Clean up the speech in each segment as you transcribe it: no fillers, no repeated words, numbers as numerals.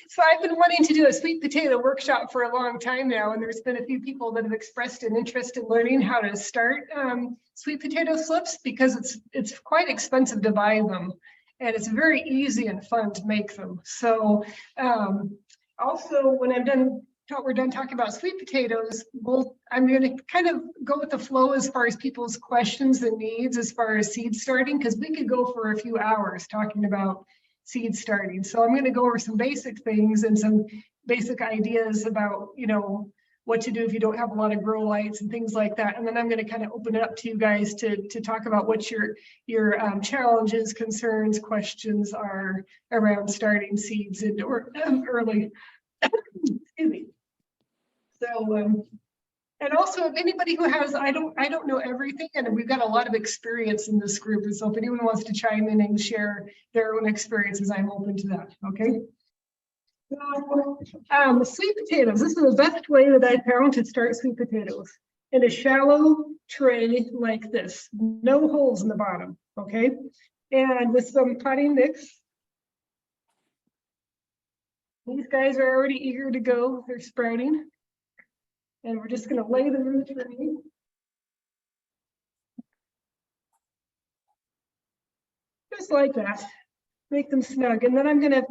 So I've been wanting to do a sweet potato workshop for a long time now, and there's been a few people that have expressed an interest in learning how to start sweet potato slips, because it's quite expensive to buy them, and it's very easy and fun to make them. So also, when we're done talking about sweet potatoes, I'm going to kind of go with the flow as far as people's questions and needs as far as seed starting, because we could go for a few hours talking about seed starting. So I'm going to go over some basic things and some basic ideas about, what to do if you don't have a lot of grow lights and things like that. And then I'm going to kind of open it up to you guys to talk about what your challenges, concerns, questions are around starting seeds or early. Excuse me. So, and also, if anybody who has, I don't know everything, and we've got a lot of experience in this group. And so if anyone wants to chime in and share their own experiences, I'm open to that, okay? So, sweet potatoes, this is the best way that I found to start sweet potatoes. In a shallow tray like this, no holes in the bottom, okay? And with some potting mix. These guys are already eager to go, they're sprouting. And we're just going to lay the roots in. Just like that. Make them snug. And then I'm going to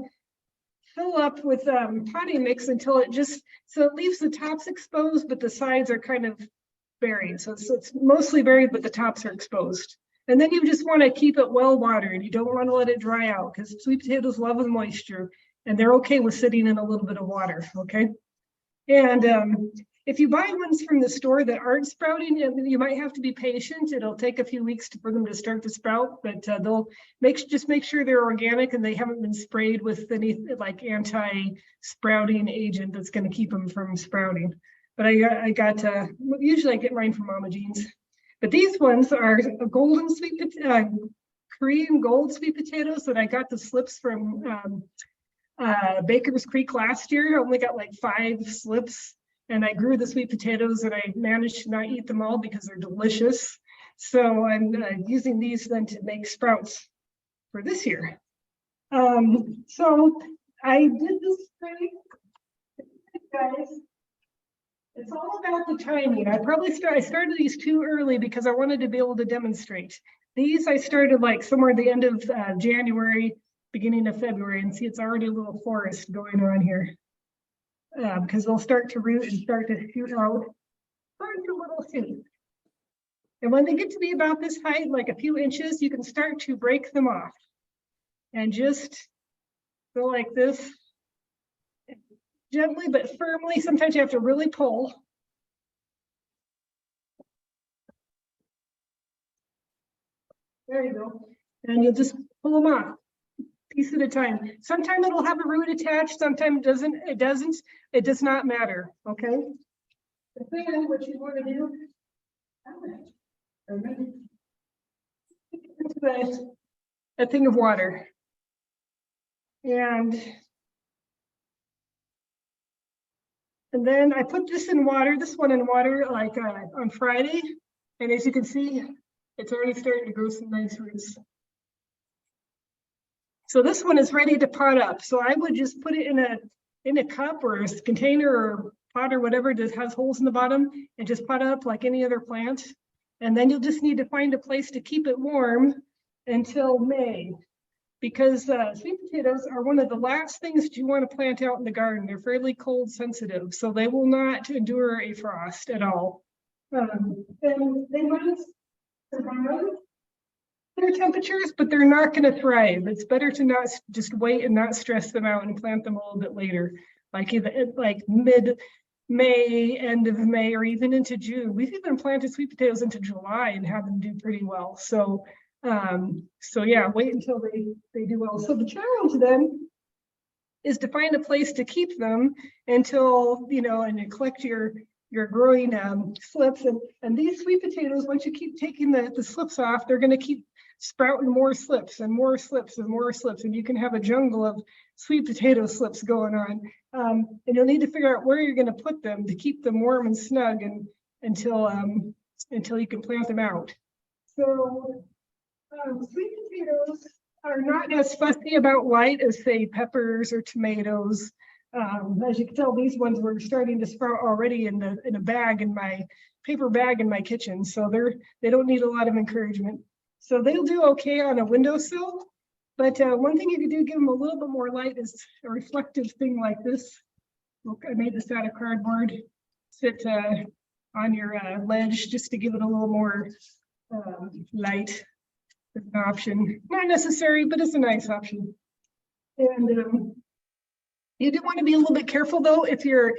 fill up with potting mix until it leaves the tops exposed, but the sides are kind of buried. So it's mostly buried, but the tops are exposed. And then you just want to keep it well watered. You don't want to let it dry out, because sweet potatoes love the moisture, and they're okay with sitting in a little bit of water, okay? And if you buy ones from the store that aren't sprouting, you might have to be patient. It'll take a few weeks for them to start to sprout, but they'll just make sure they're organic and they haven't been sprayed with any like anti-sprouting agent that's going to keep them from sprouting. But usually I get mine from Mama Jean's. But these ones are golden Korean gold sweet potatoes that I got the slips from Baker's Creek last year. I only got like 5 slips. And I grew the sweet potatoes, and I managed to not eat them all because they're delicious. So I'm using these then to make sprouts for this year. So I did this spray, guys. It's all about the timing. I started these too early because I wanted to be able to demonstrate. These I started like somewhere at the end of January, beginning of February, and see it's already a little forest going on here. Because they'll start to root and start to shoot out into little shoots. And when they get to be about this height, like a few inches, you can start to break them off. And just go like this, gently but firmly. Sometimes you have to really pull. There you go. And you'll just pull them off. Piece at a time. Sometimes it'll have a root attached, sometimes it doesn't. It does not matter, okay? Then what you want to do, a thing of water. And then I put this one in water like on Friday. And as you can see, it's already starting to grow some nice roots. So this one is ready to pot up. So I would just put it in a cup or a container or pot or whatever that has holes in the bottom, and just pot up like any other plant. And then you'll just need to find a place to keep it warm until May, because sweet potatoes are one of the last things that you want to plant out in the garden. They're fairly cold sensitive, so they will not endure a frost at all. And they might survive their temperatures, but they're not going to thrive. It's better to not just wait and not stress them out and plant them a little bit later, like mid-May, end of May, or even into June. We've even planted sweet potatoes into July and had them do pretty well. So yeah, wait until they do well. So the challenge then is to find a place to keep them until, and you collect your growing slips. And these sweet potatoes, once you keep taking the slips off, they're going to keep sprouting more slips and more slips and more slips, and you can have a jungle of sweet potato slips going on. And you'll need to figure out where you're going to put them to keep them warm and snug and until you can plant them out. So sweet potatoes are not as fussy about light as say peppers or tomatoes. As you can tell, these ones were starting to sprout already in a bag in my paper bag in my kitchen. So they don't need a lot of encouragement. So they'll do okay on a windowsill. But one thing you could do, give them a little bit more light, is a reflective thing like this. Look, I made this out of cardboard. Sit on your ledge just to give it a little more light. It's an option, not necessary, but it's a nice option. And you do want to be a little bit careful though if your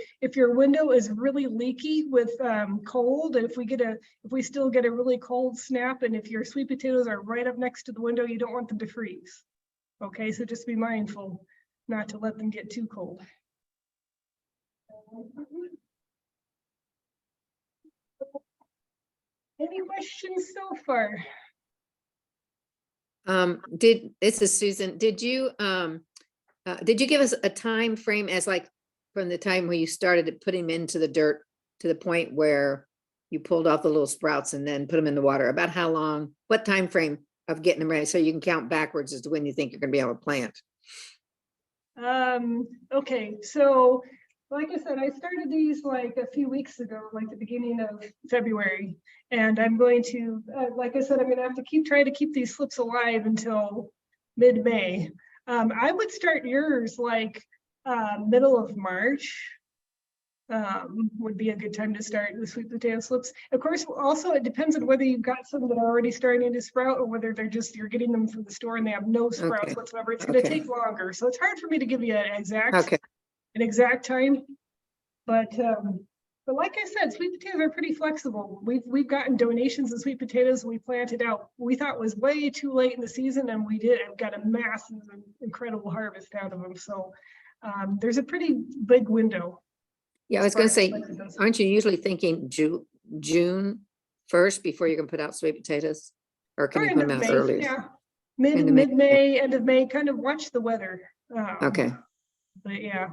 window is really leaky with cold, and if we still get a really cold snap, and if your sweet potatoes are right up next to the window, you don't want them to freeze. Okay, so just be mindful not to let them get too cold. Any questions so far? This is Susan. Did you give us a time frame as like from the time where you started putting them into the dirt to the point where you pulled off the little sprouts and then put them in the water? About how long, what time frame of getting them ready so you can count backwards as to when you think you're going to be able to plant? Okay, so like I said, I started these like a few weeks ago, like the beginning of February, and I'm going to, like I said, I'm going to have to try to keep these slips alive until mid-May. I would start yours like middle of March. Would be a good time to start the sweet potato slips. Of course, also it depends on whether you've got some that are already starting to sprout or whether you're getting them from the store and they have no sprouts whatsoever. It's going to take longer, so it's hard for me to give you an exact time. But like I said, sweet potatoes are pretty flexible. We've gotten donations of sweet potatoes we planted out. We thought it was way too late in the season, and we did. I've got a massive, incredible harvest out of them. So there's a pretty big window. Yeah, I was going to say, aren't you usually thinking June 1st before you can put out sweet potatoes? Or can you put them out earlier? Yeah, mid-May, end of May, kind of watch the weather. Okay. But yeah,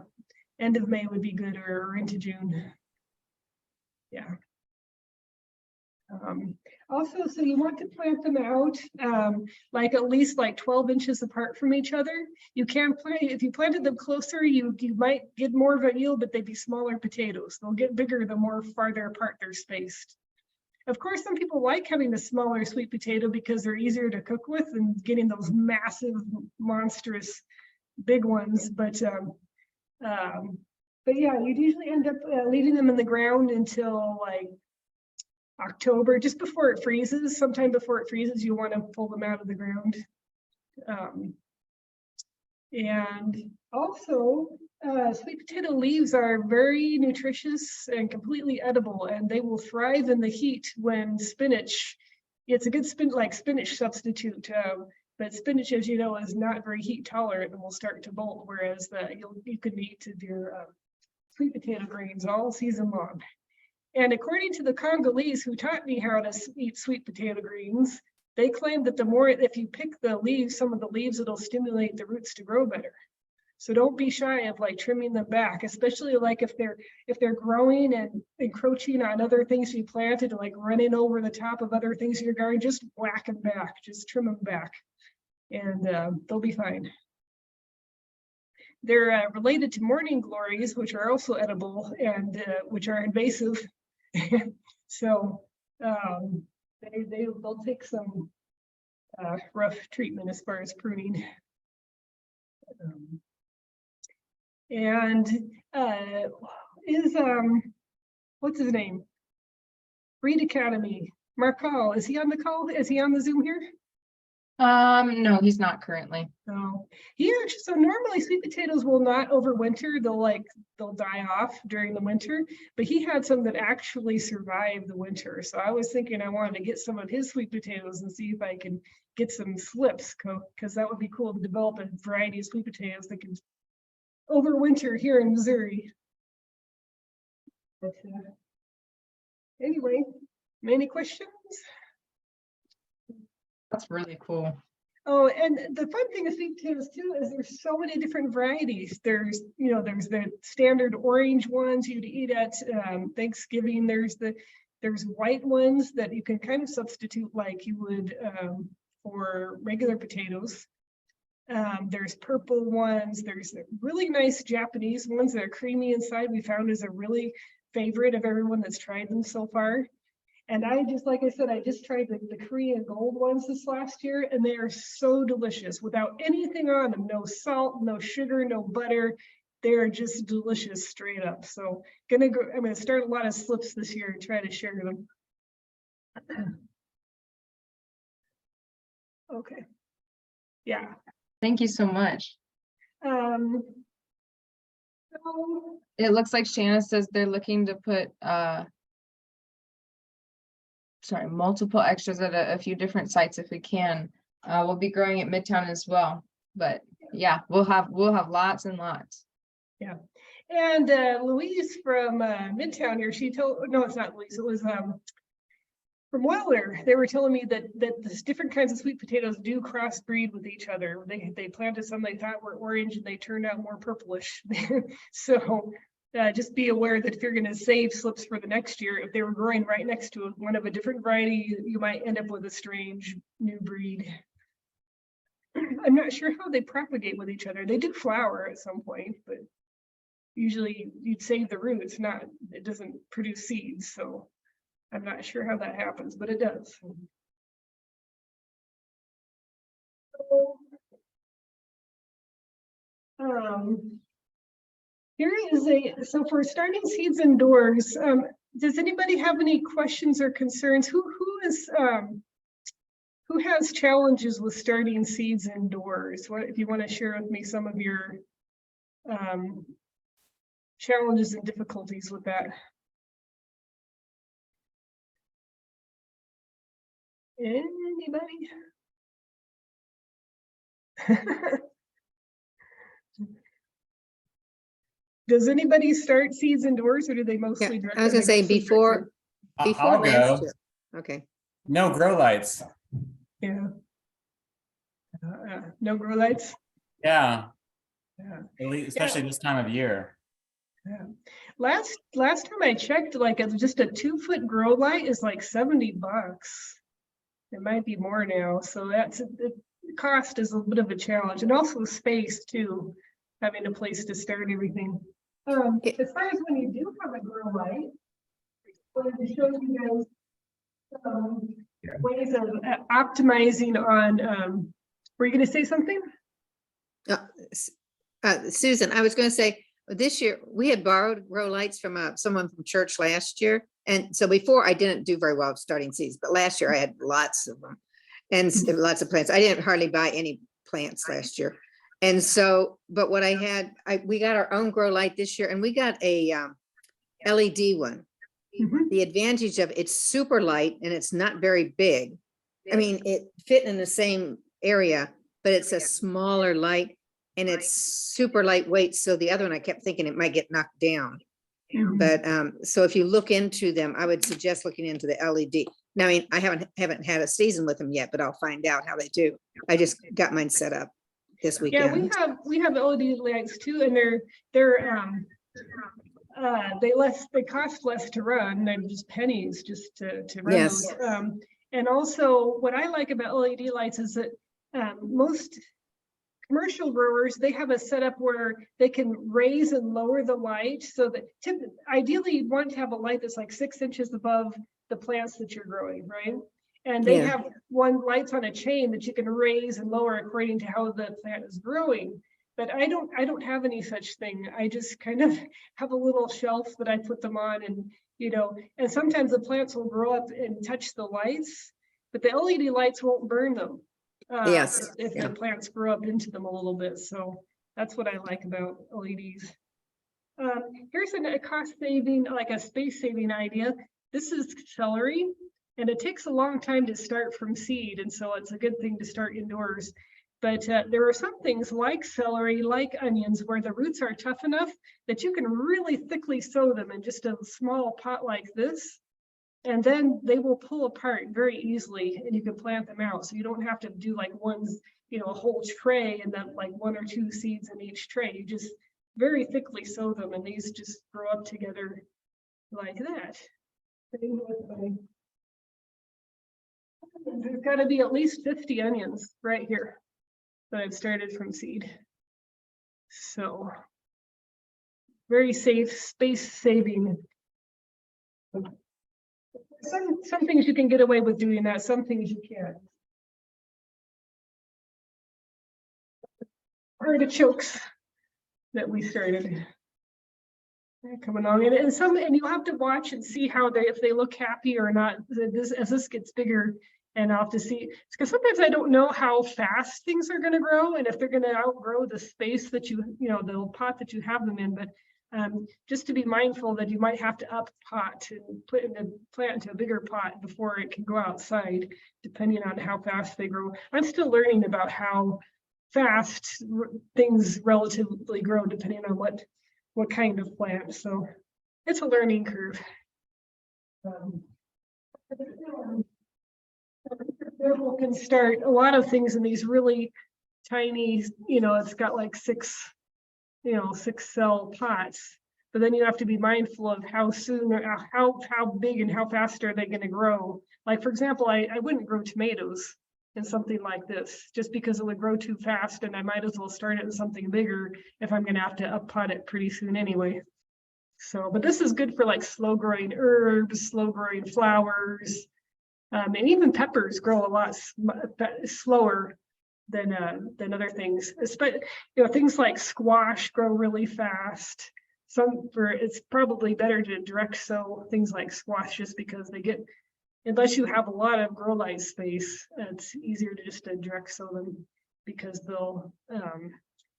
end of May would be good, or into June. Yeah. Also, so you want to plant them out like at least like 12 inches apart from each other. You can plant, if you planted them closer, you might get more of a yield, but they'd be smaller potatoes. They'll get bigger the more farther apart they're spaced. Of course, some people like having the smaller sweet potato because they're easier to cook with than getting those massive, monstrous, big ones. But yeah, you'd usually end up leaving them in the ground until like October, just before it freezes. Sometime before it freezes, you want to pull them out of the ground. And also, sweet potato leaves are very nutritious and completely edible, and they will thrive in the heat when spinach. It's a good spinach substitute, but spinach, as you know, is not very heat tolerant and will start to bolt, whereas you can eat your sweet potato grains all season long. And according to the Congolese who taught me how to eat sweet potato greens, they claim that the more, if you pick the leaves, some of the leaves, it'll stimulate the roots to grow better. So don't be shy of like trimming them back, especially like if they're growing and encroaching on other things you planted, like running over the top of other things in your garden. Just whack them back, just trim them back, and they'll be fine. They're related to morning glories, which are also edible and which are invasive. So they'll take some rough treatment as far as pruning. And what's his name? Breed Academy. Marcel, is he on the call? Is he on the Zoom here? No, he's not currently. No, so normally sweet potatoes will not overwinter. They'll die off during the winter, but he had some that actually survived the winter. So I was thinking I wanted to get some of his sweet potatoes and see if I can get some slips, because that would be cool to develop a variety of sweet potatoes that can overwinter here in Missouri. But anyway, any questions? That's really cool. Oh, and the fun thing of sweet potatoes too is there's so many different varieties. There's the standard orange ones you'd eat at Thanksgiving. There's white ones that you can kind of substitute like you would for regular potatoes. There's purple ones. There's really nice Japanese ones that are creamy inside. We found is a really favorite of everyone that's tried them so far. And I just, like I said, I just tried the Korean gold ones this last year, and they are so delicious without anything on them. No salt, no sugar, no butter. They're just delicious straight up. So I'm gonna start a lot of slips this year and try to share them. Okay. Yeah. Thank you so much. So, It looks like Shanna says they're looking to put multiple extras at a few different sites if we can. We'll be growing at Midtown as well. But yeah, we'll have lots and lots. yeah. And Louise from Midtown here, she told, no, it's not Louise, it was from Wilder. They were telling me that the different kinds of sweet potatoes do crossbreed with each other. They planted some they thought were orange and they turned out more purplish. So just be aware that if you're going to save slips for the next year, if they were growing right next to one of a different variety, you might end up with a strange new breed. I'm not sure how they propagate with each other. They do flower at some point, but usually you'd save the roots, it doesn't produce seeds. So I'm not sure how that happens, but it does. Here is so for starting seeds indoors, does anybody have any questions or concerns? Who has challenges with starting seeds indoors? What if you want to share with me some of your challenges and difficulties with that? Anybody? Does anybody start seeds indoors, or do they mostly? Yeah, I was gonna say before I'll last go. year. Okay. No grow lights. Yeah. No grow lights. Yeah. Yeah. Especially this time of year. Yeah. Last time I checked, like just a 2-foot grow light is like $70. It might be more now. So the cost is a bit of a challenge, and also space too, having a place to start everything. As far as when you do have a grow light, I wanted to show you guys ways of optimizing on. Were you going to say something? Susan, I was going to say this year we had borrowed grow lights from someone from church last year. And so before I didn't do very well with starting seeds, but last year I had lots of them and lots of plants. I didn't hardly buy any plants last year. And so, but what I had, we got our own grow light this year, and we got a LED one. Mhm. The advantage of it's super light and it's not very big. I mean, it fit in the same area, but it's a smaller light and it's super lightweight. So the other one, I kept thinking it might get knocked down. Mhm. But so if you look into them, I would suggest looking into the LED. Now, I mean, I haven't had a season with them yet, but I'll find out how they do. I just got mine set up this Yeah, weekend. we have LED lights too, and they cost less to run. They're just pennies just to run Yes. those. And also what I like about LED lights is that most commercial growers, they have a setup where they can raise and lower the light, so that ideally you want to have a light that's like 6 inches above the plants that you're growing, right? And they have lights on a chain that you can raise and lower according to how the plant is growing. But I don't have any such thing. I just kind of have a little shelf that I put them on, and and sometimes the plants will grow up and touch the lights, but the LED lights won't burn them. Yes. If the plants grow up into them a little bit. So that's what I like about LEDs. Here's a cost saving, like a space saving idea. This is celery, and it takes a long time to start from seed, and so it's a good thing to start indoors. But there are some things like celery, like onions, where the roots are tough enough that you can really thickly sow them in just a small pot like this. And then they will pull apart very easily, and you can plant them out. So you don't have to do like a whole tray and then like 1 or 2 seeds in each tray. You just very thickly sow them, and these just grow up together like that. There's got to be at least 50 onions right here. that I've started from seed. So very safe, space saving. Some things you can get away with doing that, some things you can't. Artichokes that we started. They're coming along, and you have to watch and see how if they look happy or not. As this gets bigger, and I'll have to see, because sometimes I don't know how fast things are going to grow, and if they're going to outgrow the space that you know, the little pot that you have them in. But just to be mindful that you might have to up pot and put in the plant into a bigger pot before it can go outside, depending on how fast they grow. I'm still learning about how fast things relatively grow depending on what kind of plant. So it's a learning curve. People can start a lot of things in these really tiny, you know, it's got like 6 cell pots, but then you have to be mindful of how soon or how big and how fast are they going to grow. Like, for example, I wouldn't grow tomatoes in something like this just because it would grow too fast, and I might as well start it in something bigger if I'm going to have to up pot it pretty soon anyway. So, but this is good for like slow growing herbs, slow growing flowers, and even peppers grow a lot slower than other things. Especially, you know, things like squash grow really fast. It's probably better to direct sow things like squash just because they get, unless you have a lot of grow light space, it's easier to just direct sow them because they'll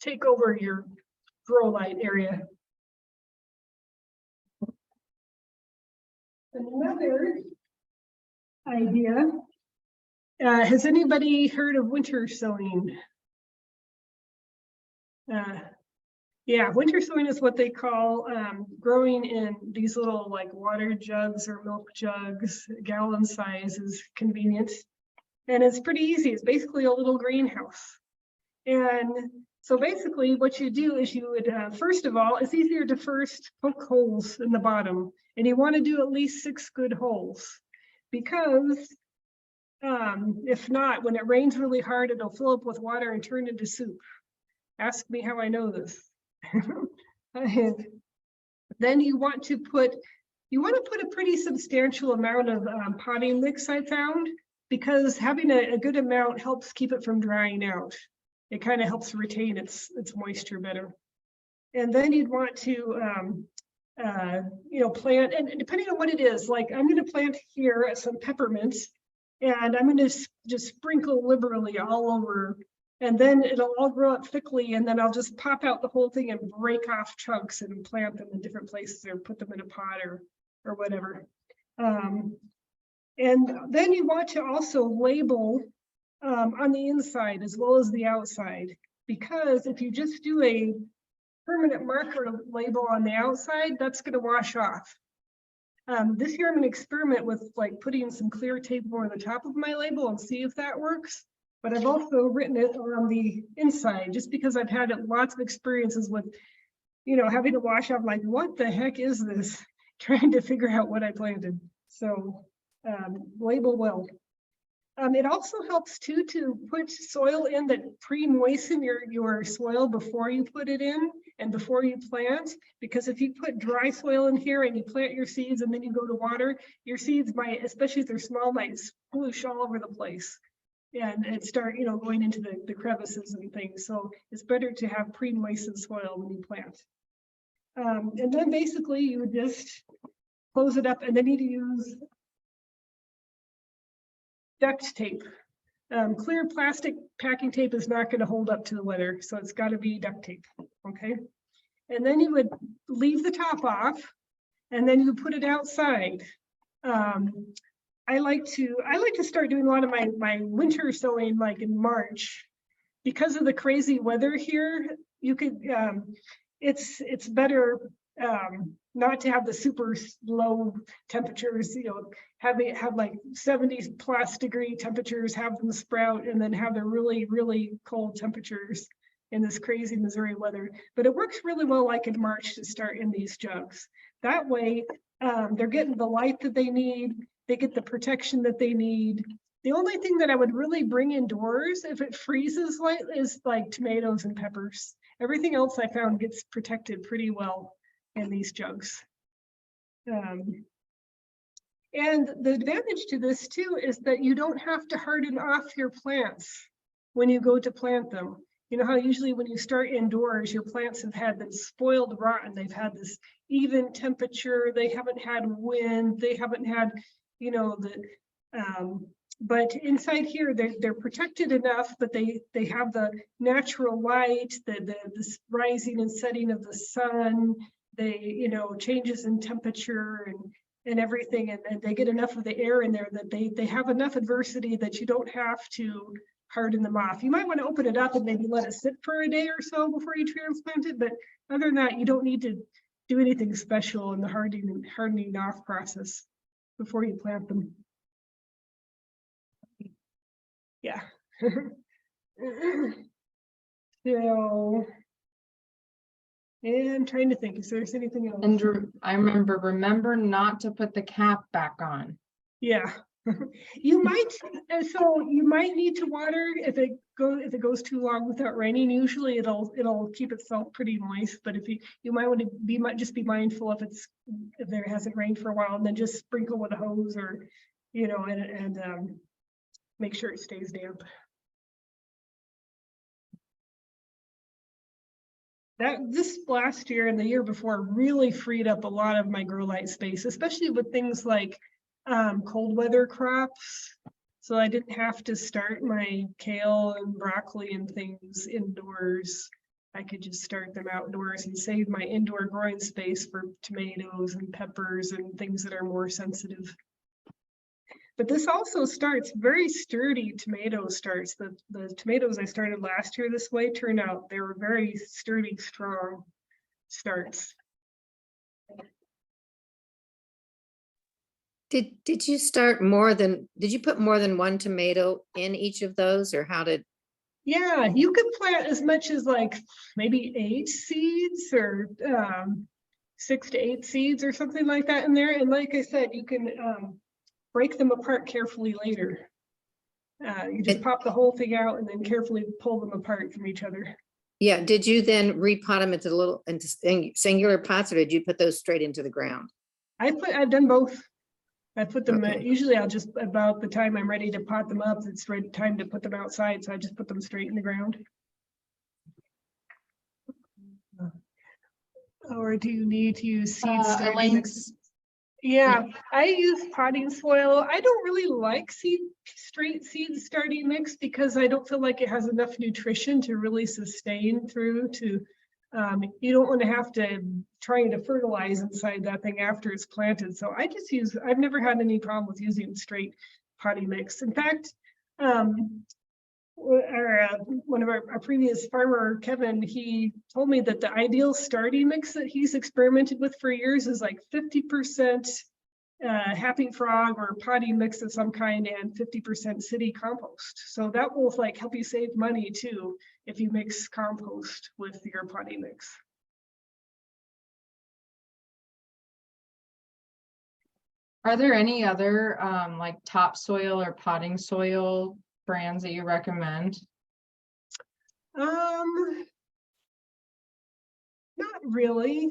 take over your grow light area. Another idea. Has anybody heard of winter sowing? Yeah, winter sowing is what they call growing in these little like water jugs or milk jugs. Gallon size is convenient. And it's pretty easy. It's basically a little greenhouse. And so basically what you do is you would, first of all, it's easier to first poke holes in the bottom. And you want to do at least 6 good holes, because if not, when it rains really hard, it'll fill up with water and turn into soup. Ask me how I know this. Then you want to put a pretty substantial amount of potting mix, I found, because having a good amount helps keep it from drying out. It kind of helps retain its moisture better. And then you'd want to plant, and depending on what it is, like I'm going to plant here some peppermints, and I'm going to just sprinkle liberally all over, and then it'll all grow up thickly, and then I'll just pop out the whole thing and break off chunks and plant them in different places or put them in a pot or whatever. And then you want to also label on the inside as well as the outside, because if you just do a permanent marker label on the outside, that's going to wash off. This year I'm going to experiment with like putting some clear tape over the top of my label and see if that works. But I've also written it on the inside just because I've had lots of experiences with, having to wash off, like, what the heck is this? Trying to figure out what I planted. So label well. It also helps too to put soil in that pre-moisten your soil before you put it in and before you plant, because if you put dry soil in here and you plant your seeds and then you go to water, your seeds might, especially if they're small, might sploosh all over the place and start going into the crevices and things. So it's better to have pre-moistened soil when you plant. And then basically you would just close it up, and then you use duct tape. Clear plastic packing tape is not going to hold up to the weather, so it's got to be duct tape. Okay, and then you would leave the top off, and then you put it outside. I like to start doing a lot of my winter sowing like in March, because of the crazy weather here. You could it's better not to have the super low temperatures, have like 70 plus degree temperatures, have them sprout, and then have the really, really cold temperatures in this crazy Missouri weather. But it works really well like in March to start in these jugs. That way they're getting the light that they need, they get the protection that they need, The only thing that I would really bring indoors if it freezes lightly is like tomatoes and peppers. Everything else I found gets protected pretty well in these jugs. And the advantage to this too is that you don't have to harden off your plants when you go to plant them. You know how usually when you start indoors, your plants have had this spoiled rotten, they've had this even temperature, they haven't had wind, they haven't had, you know, but inside here, they're protected enough, but they have the natural light, this rising and setting of the sun, you know, changes in temperature and everything, and they get enough of the air in there that they have enough adversity that you don't have to harden them off. You might want to open it up and maybe let it sit for a day or so before you transplant it, but other than that, you don't need to do anything special in the hardening off process before you plant them. Yeah. So, and trying to think, is there anything else? And I remember not to put the cap back on. Yeah. You might, so you might need to water if it goes too long without raining. Usually it'll keep itself pretty moist, but if you might want to just be mindful if there hasn't rained for a while, and then just sprinkle with a hose, or you know, and make sure it stays damp. This last year and the year before really freed up a lot of my grow light space, especially with things like cold weather crops. So I didn't have to start my kale and broccoli and things indoors. I could just start them outdoors and save my indoor growing space for tomatoes and peppers and things that are more sensitive. But this also starts very sturdy tomato starts. The tomatoes I started last year this way turned out they were very sturdy, strong starts. Did you put more than one tomato in each of those, or how did? Yeah, you could plant as much as like maybe 8 seeds or 6 to 8 seeds or something like that in there. And like I said, you can break them apart carefully later. You just pop the whole thing out and then carefully pull them apart from each other. Yeah, did you then repot them into singular pots, or did you put those straight into the ground? I've done both. I put them, Okay. usually I'll just, about the time I'm ready to pot them up, it's right time to put them outside, so I just put them straight in the ground. Or do you need to use seed starting mix? Yeah, I use potting soil. I don't really like straight seed starting mix because I don't feel like it has enough nutrition to really sustain through to, you don't want to have to try to fertilize inside that thing after it's planted. So I just I've never had any problem with using straight potting mix. In fact, one of our previous farmer, Kevin, he told me that the ideal starting mix that he's experimented with for years is like 50% Happy Frog or potting mix of some kind and 50% city compost. So that will like help you save money too if you mix compost with your potting mix. Are there any other like topsoil or potting soil brands that you recommend? Not really.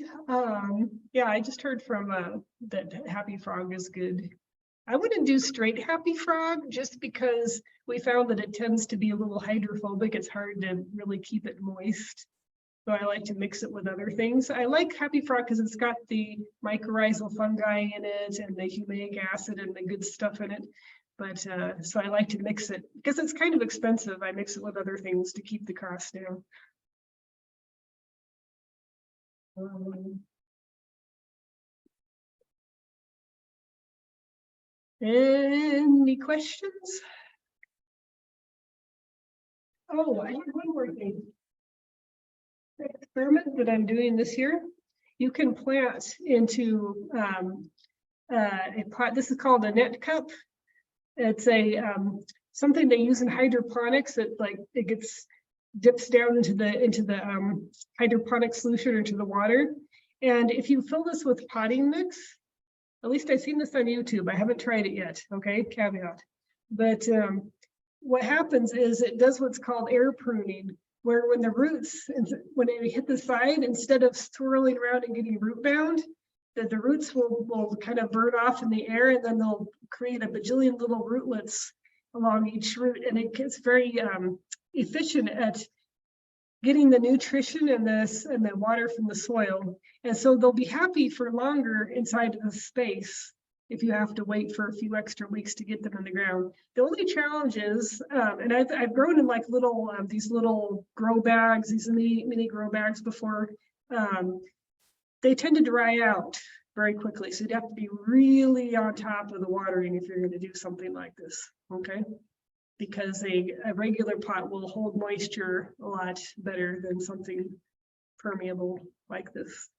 Yeah, I just heard from that Happy Frog is good. I wouldn't do straight Happy Frog just because we found that it tends to be a little hydrophobic. It's hard to really keep it moist. So I like to mix it with other things. I like Happy Frog because it's got the mycorrhizal fungi in it and the humic acid and the good stuff in it. But so I like to mix it because it's kind of expensive. I mix it with other things to keep the cost down. Any questions? Oh, I have one more thing. The experiment that I'm doing this year, you can plant into a pot. This is called a net cup. It's a something they use in hydroponics that like it dips down into the hydroponic solution or to the water. And if you fill this with potting mix, at least I've seen this on YouTube. I haven't tried it yet. Okay, caveat. But what happens is it does what's called air pruning, where when the roots, when they hit the side, instead of swirling around and getting root bound, that the roots will kind of burn off in the air, and then they'll create a bajillion little rootlets along each root, and it gets very efficient at getting the nutrition and the water from the soil. And so they'll be happy for longer inside of the space if you have to wait for a few extra weeks to get them in the ground. The only challenge is, and I've grown in like little, these little grow bags, these mini grow bags before, they tend to dry out very quickly. So you'd have to be really on top of the watering if you're going to do something like this, okay? Because a regular pot will hold moisture a lot better than something permeable like this.